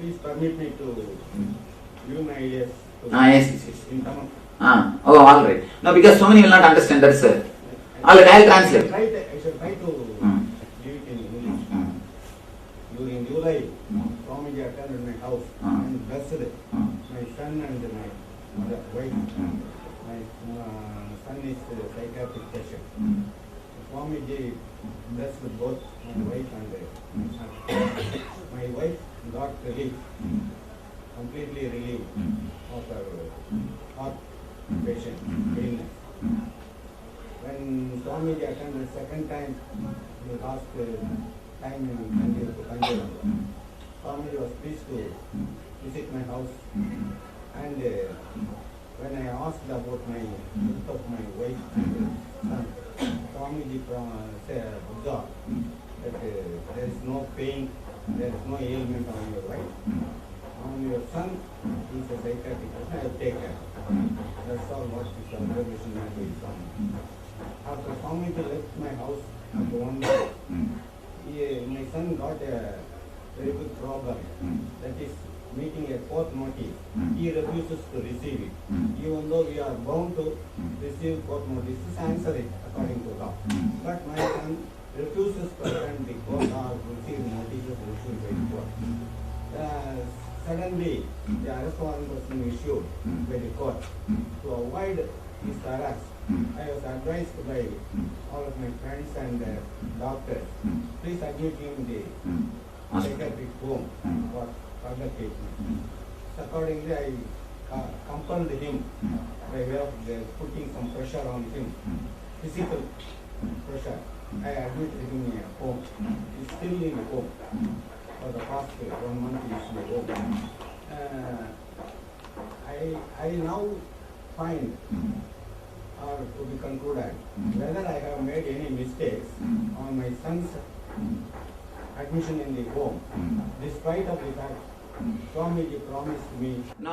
please permit me to give my ideas. Yes. Oh, all right. No, because so many will not understand. That's it. All right, I'll translate. I shall try to give it in English. During July, Swamiji attended my house and blessed my son and my wife. My son is psychiatric patient. Swamiji blessed both my wife and my son. My wife got relief, completely relieved of her heart patient illness. When Swamiji attended the second time, the last time in Kanjuranga, Swamiji was pleased to visit my house, and when I asked about my health of my wife and son, Swamiji observed that there is no pain, there is no ailment on your wife. On your son, he is a psychiatric person, I will take care. That's all what is the observation I did from. After Swamiji left my house after 1 month, my son got a very big problem. That is meeting a court notice. He refuses to receive it. Even though we are bound to receive court notices, answer it according to law. But my son refuses to attend the court or receive notices issued by the court. Suddenly, the arrest warrant was issued by the court. To avoid his arrest, I was advised by all of my friends and doctors, please admit him in the psychiatric home for further treatment. Accordingly, I compelled him by way of putting some pressure on him, physical pressure. I admitted him in a home. He is still in a home. For the past 1 month he is in a home. I now find or to be concluded whether I have made any mistakes on my son's admission in the home, despite of the fact Swamiji promised me. No.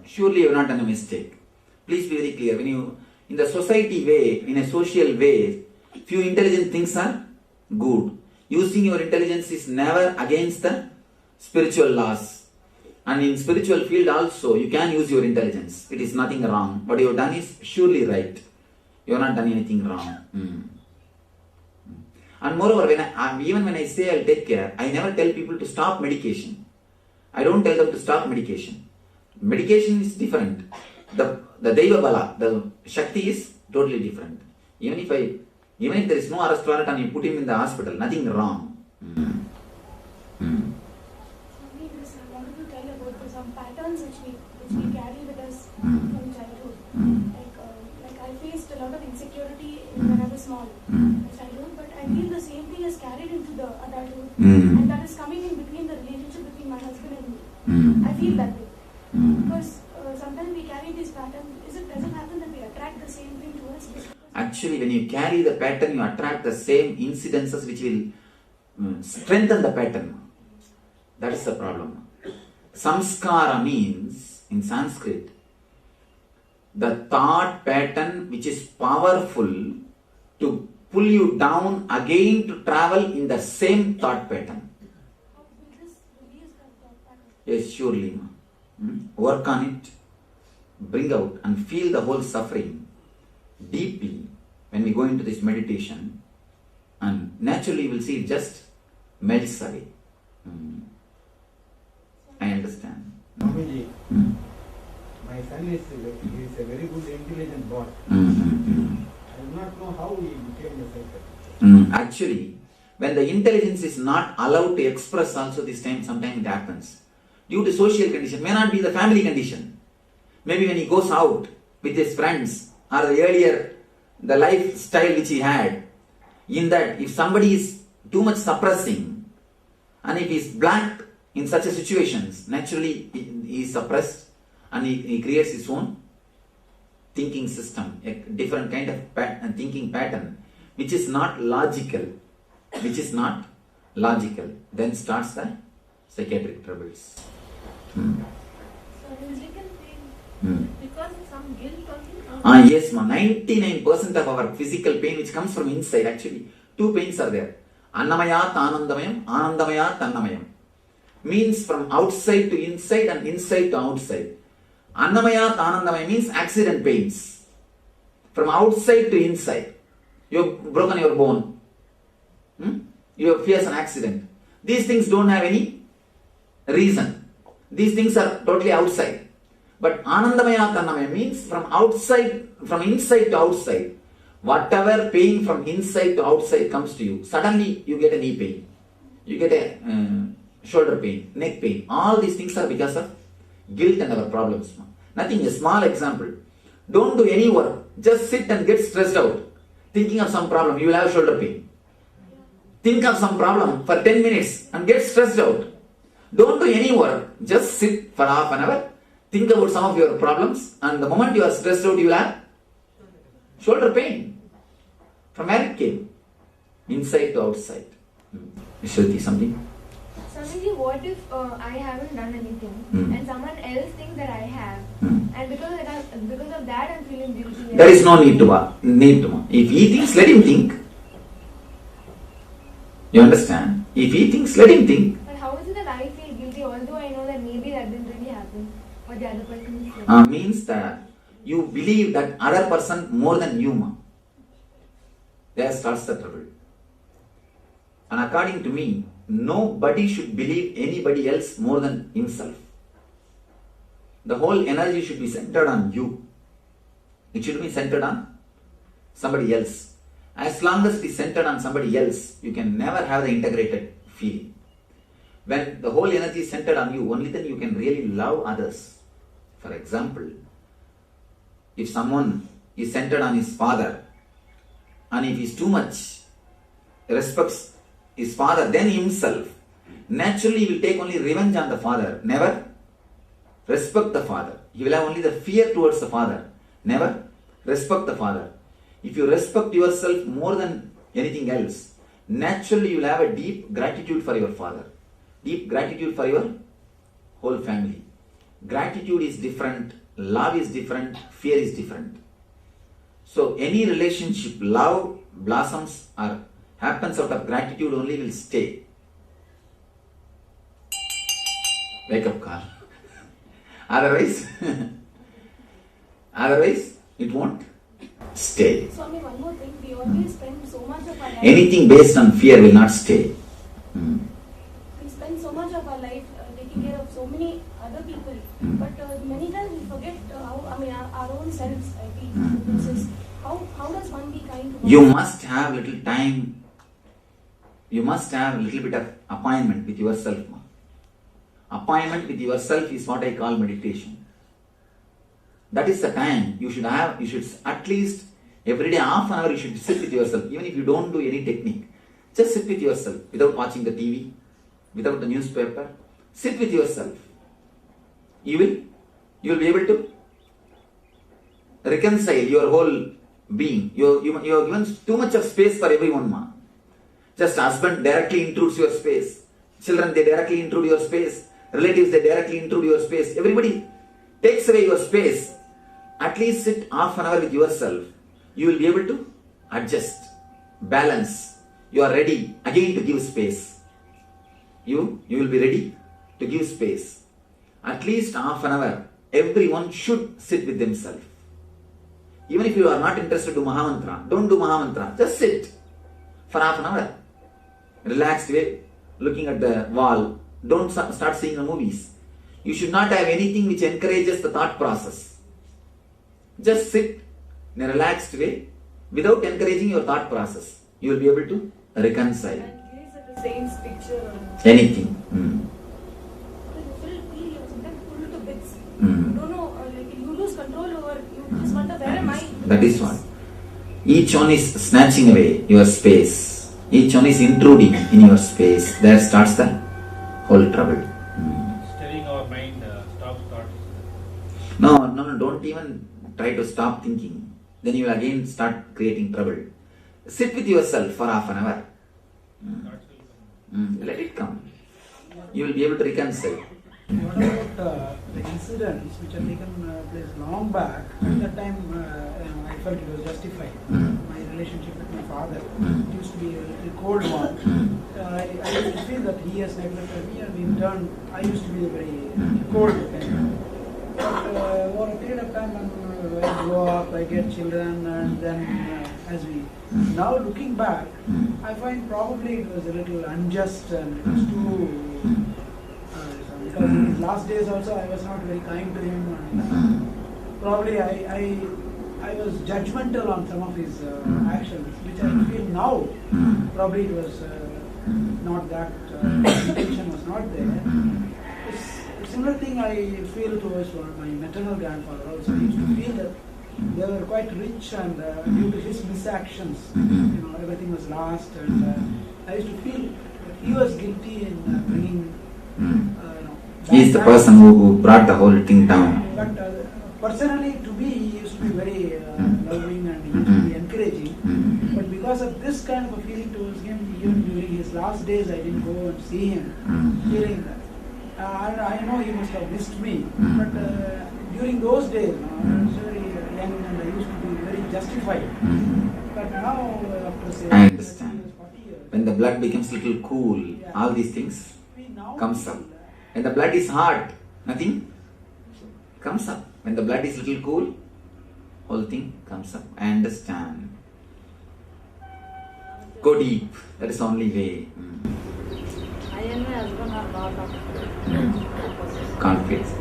Surely you have not done a mistake. Please be very clear. When you, in the society way, in a social way, few intelligent things are good. Using your intelligence is never against the spiritual laws. And in spiritual field also, you can use your intelligence. It is nothing wrong. What you have done is surely right. You have not done anything wrong. And moreover, even when I say I'll take care, I never tell people to stop medication. I don't tell them to stop medication. Medication is different. The Deva Bala, the Shakti is totally different. Even if there is no arrest warrant and you put him in the hospital, nothing wrong. Some patterns which we carry with us from childhood. Like I faced a lot of insecurity when I was small in childhood, but I feel the same thing is carried into the adulthood, and that is coming in between the relationship between my husband and me. I feel that way because sometimes we carry these patterns. Does it happen that we attract the same thing to us? Actually, when you carry the pattern, you attract the same incidences which will strengthen the pattern. That is the problem. Samskara means, in Sanskrit, the thought pattern which is powerful to pull you down again to travel in the same thought pattern. Yes, surely. Work on it, bring out and feel the whole suffering deeply when we go into this meditation, and naturally you will see it just melts away. I understand. Swamiji, my son is a very good, intelligent boy. I do not know how he became a psychiatrist. Actually, when the intelligence is not allowed to express also this time, sometimes it happens. Due to social condition, may not be the family condition. Maybe when he goes out with his friends, or the lifestyle which he had, in that if somebody is too much suppressing, and if he is blank in such a situations, naturally he is suppressed and he creates his own thinking system, a different kind of thinking pattern, which is not logical. Then starts the psychiatric troubles. So physical pain, because of some guilt or yes, 99% of our physical pain which comes from inside, actually, two pains are there. Annamayat Anandamayam, Anandamayat Annamayam. means from outside to inside and inside to outside. Annamaya Anandamaya means accident pains. From outside to inside. You have broken your bone. You have faced an accident. These things don't have any reason. These things are totally outside. But Anandamaya Annamaya means from outside, from inside to outside. Whatever pain from inside to outside comes to you, suddenly you get a knee pain. You get a shoulder pain, neck pain. All these things are because of guilt and our problems. Nothing, a small example. Don't do any work. Just sit and get stressed out. Thinking of some problem, you will have shoulder pain. Think of some problem for 10 minutes and get stressed out. Don't do any work. Just sit for half an hour. Think about some of your problems, and the moment you are stressed out, you will have shoulder pain. From where it came? Inside to outside. Shruti, something? Swamiji, what if I haven't done anything and someone else thinks that I have, and because of that I'm feeling guilty? There is no need to. If he thinks, let him think. You understand? If he thinks, let him think. But how is it that I feel guilty although I know that maybe that didn't really happen? What the other person is saying? Means that you believe that other person more than you. There starts the trouble. And according to me, nobody should believe anybody else more than himself. The whole energy should be centered on you. It should be centered on somebody else. As long as it is centered on somebody else, you can never have the integrated feeling. When the whole energy is centered on you, only then you can really love others. For example, if someone is centered on his father, and if he is too much respects his father than himself, naturally he will take only revenge on the father, never respect the father. He will have only the fear towards the father, never respect the father. If you respect yourself more than anything else, naturally you will have a deep gratitude for your father, deep gratitude for your whole family. Gratitude is different, love is different, fear is different. So any relationship, love blossoms or happens out of gratitude only will stay. Wake up call. Otherwise it won't stay. Swami, one more thing. We always spend so much of our life. Anything based on fear will not stay. We spend so much of our life taking care of so many other people, but many times we forget our own selves. I feel this is how does one be kind to You oneself? must have little time. You must have a little bit of appointment with yourself. Appointment with yourself is what I call meditation. That is the time you should have. You should at least every day half an hour you should sit with yourself. Even if you don't do any technique, just sit with yourself without watching the TV, without the newspaper. Sit with yourself. You will be able to reconcile your whole being. You have given too much of space for everyone. Just husband directly intrudes your space. Children, they directly intrude your space. Relatives, they directly intrude your space. Everybody takes away your space. At least sit half an hour with yourself. You will be able to adjust, balance. You are ready again to give space. You will be ready to give space. At least half an hour. Everyone should sit with themselves. Even if you are not interested to Mahamantra, don't do Mahamantra. Just sit for half an hour. Relaxed way, looking at the wall. Don't start seeing the movies. You should not have anything which encourages the thought process. Just sit in a relaxed way without encouraging your thought process. You will be able to reconcile. And gaze at the saint's picture. Anything. Feel sometimes pulled to bits. You don't know, you lose control over. You just wonder where am I? That is what. Each one is snatching away your space. Each one is intruding in your space. There starts the whole trouble. Steering our mind, stop thoughts. No, don't even try to stop thinking. Then you will again start creating trouble. Sit with yourself for half an hour. Thoughts will come. Let it come. You will be able to reconcile. What about the incidents which had taken place long back? At that time, I felt it was justified. My relationship with my father it used to be a little cold one. I used to feel that he has neglected me, and in turn, I used to be very cold with him. But over a period of time, when I grow up, I get children, and then as we now looking back, I find probably it was a little unjust and it was too. Because in his last days also I was not very kind to him, and probably I was judgmental on some of his actions, which I feel now probably it was not that intention was not there. It's a similar thing I feel towards my maternal grandfather also. I used to feel that they were quite rich, and due to his misactions, everything was lost, and I used to feel that he was guilty in bringing. He is the person who brought the whole thing down. But personally, to me, he used to be very loving, and he used to be encouraging. But because of this kind of a feeling towards him, even during his last days, I didn't go and see him, feeling that. I know he must have missed me, but during those days, I was very young and I used to be very justified. But now, after say, I understand. 30 years, 40 years, When the blood becomes little cool, all these things we now comes up. feel that. When the blood is hot, nothing comes up. When the blood is little cool, whole thing comes up. I understand. Go deep. That is the only way. I and my husband are lot of Conflicts.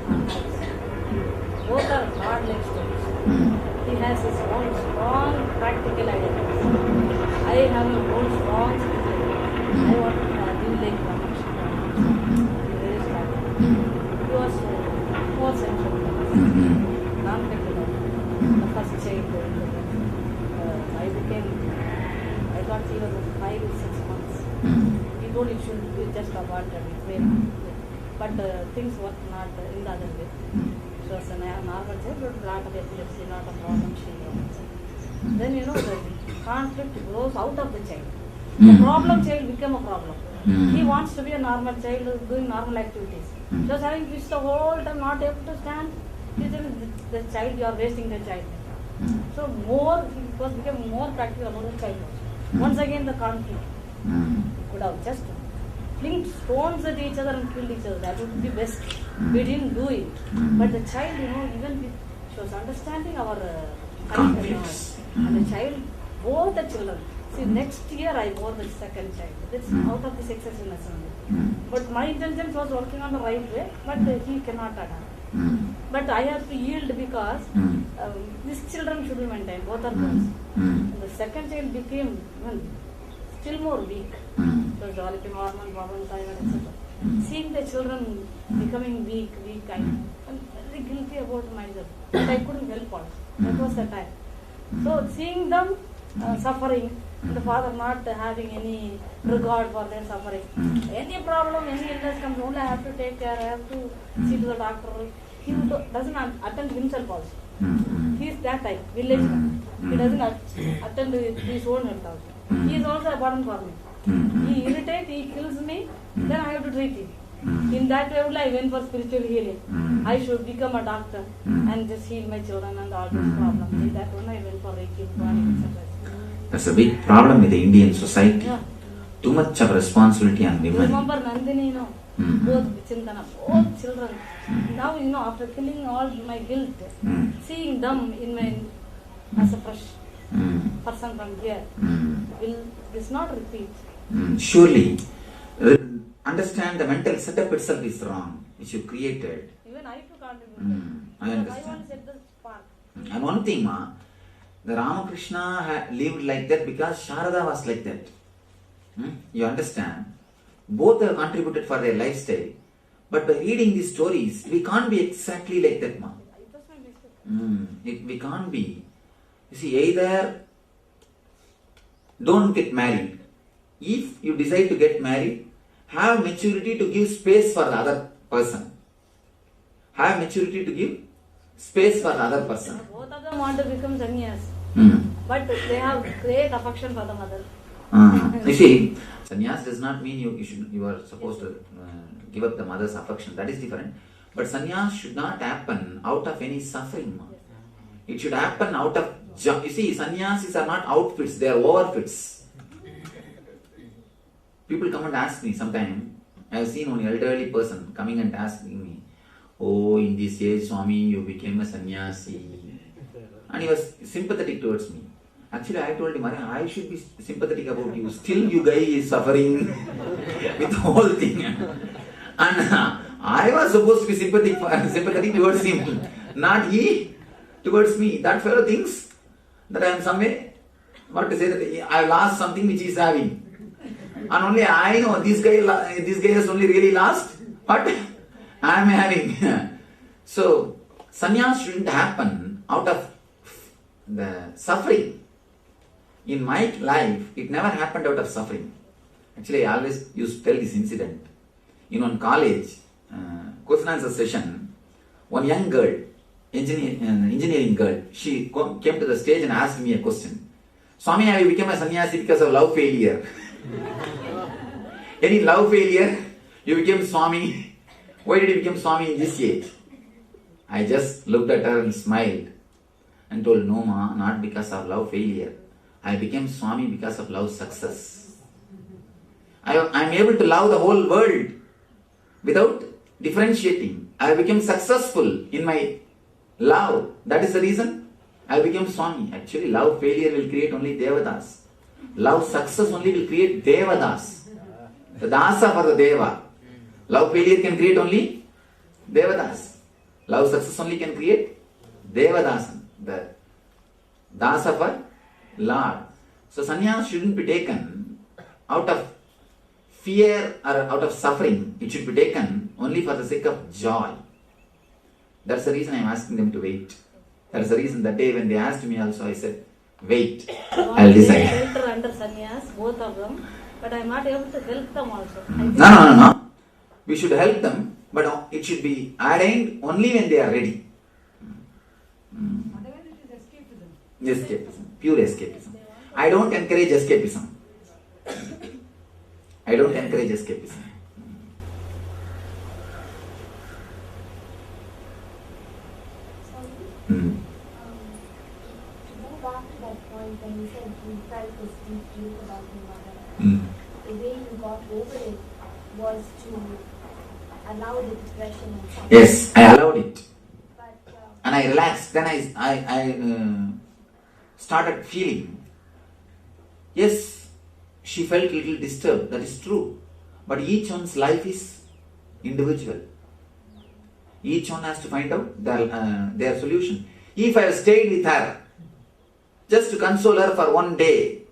Both are hard like stones. He has his own strong practical ideas. I have my own strong spiritual. I want to live like Ramakrishna. Very strong. He was 4th century. Non-technical. The first child. I thought he was 5 or 6 months. He told it should be just aborted. But things were not in the other way. She was a normal child, but lot of epilepsy, lot of problems she had. Then the conflict grows out of the child. The problem child became a problem. He wants to be a normal child, doing normal activities. She was having fish the whole time, not able to stand. He said, the child, you are wasting the child. So became more practical about the child. Once again the conflict. Could have just flinged stones at each other and killed each other. That would be best. We didn't do it. But the child, even with, she was understanding our Conflicts. and the child, both the children. See, next year I bore the second child. That's out of this excessiveness only. But my intelligence was working on the right way, but he cannot adapt. But I have to yield because these children should be maintained, both are girls. The second child became still more weak. So developing hormone problem, thyroid, etc. Seeing the children becoming weak, I am very guilty about myself. But I couldn't help also. That was the time. So seeing them suffering, the father not having any regard for their suffering. Any problem, any illness comes, only I have to take care, I have to see to the doctor. He doesn't attend himself also. He is that type, village man. He doesn't attend his own health also. He is also a burden for me. He irritates, he kills me, then I have to treat him. In that way only I went for spiritual healing. I should become a doctor and just heal my children and all these problems. In that one I went for Reiki, Pranic, etc. That's a big problem with the Indian society. Yeah. Too much of responsibility on You women. remember Nandini, both Chintana, both children. Now, after killing all my guilt, seeing them in my, as a fresh person from here, will this not repeat? Surely, understand the mental setup itself is wrong, which you created. Even I too contributed. I Because I understand. want to set the spark. And one thing, the Ramakrishna lived like that because Sharada was like that. You understand? Both have contributed for their lifestyle. But by reading these stories, we can't be exactly like that, ma. It was my mistake. We can't be. You see, either don't get married. If you decide to get married, have maturity to give space for the other person. Have maturity to give space for the other person. Both of them want to become sannyas. But they have great affection for the mother. You see, sannyas does not mean you are supposed to give up the mother's affection. That is different. But sannyas should not happen out of any suffering. It should happen out of joy. You see, sannyasis are not outfits, they are overfits. People come and ask me sometime. I have seen one elderly person coming and asking me, "Oh, in this age, Swami, you became a sannyasi." And he was sympathetic towards me. Actually, I told him, I should be sympathetic about you. Still, you guy is suffering with the whole thing. And I was supposed to be sympathetic towards him, not he towards me. That fellow thinks that I am somewhere, that I lost something which he is having. And only I know this guy has only really lost what I am having. So, sannyas shouldn't happen out of the suffering. In my life, it never happened out of suffering. Actually, I always used to tell this incident. In one college, question answer session, one young girl, engineering girl, she came to the stage and asked me a question. "Swami, have you become a sannyasi because of love failure?" Any love failure? You became Swami. Why did you become Swami in this age? I just looked at her and smiled and told, "No, ma, not because of love failure. I became Swami because of love success. I am able to love the whole world without differentiating. I became successful in my love. That is the reason I became Swami." Actually, love failure will create only Devadas. Love success only will create Devadas. The Dasa for the Deva. Love failure can create only Devadas. Love success only can create Devadasan. The Dasa for Lord. So sannyas shouldn't be taken out of fear or out of suffering. It should be taken only for the sake of joy. That's the reason I am asking them to wait. That's the reason that day when they asked me also, I said, "Wait, I'll decide." Shelter under sannyas, both of them, but I am not able to help them also. No. We should help them, but it should be attained only when they are ready. Otherwise, it is escapism. Escapism, pure escapism. I don't encourage escapism. I don't encourage escapism. Sorry. Mm. To go back to that point when you said you felt this deep guilt about your mother, Mm. the way you got over it was to allow the depression and suffering. Yes, I allowed it. But And I relaxed. Then I started feeling, yes, she felt a little disturbed. That is true. But each one's life is individual. Each one has to find out their solution. If I have stayed with her just to console her for one day,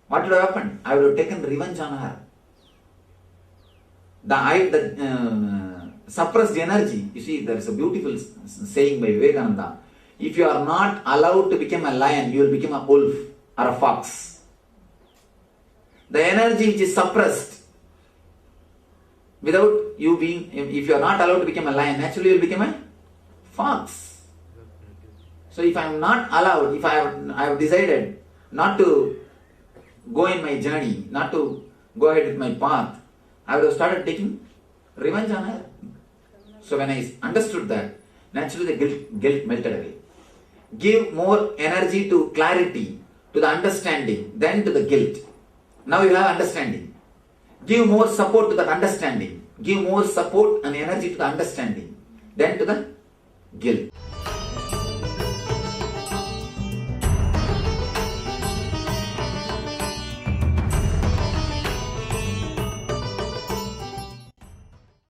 what would have happened? I would have taken revenge on her. The suppressed energy. You see, there is a beautiful saying by Vivekananda. If you are not allowed to become a lion, you will become a wolf or a fox. The energy which is suppressed, without you being, if you are not allowed to become a lion, naturally you will become a fox. So if I am not allowed, if I have decided not to go in my journey, not to go ahead with my path, I would have started taking revenge on her. So when I understood that, naturally the guilt melted away. Give more energy to clarity, to the understanding, than to the guilt. Now you have understanding. Give more support to that understanding. Give more support and energy to the understanding, than to the guilt.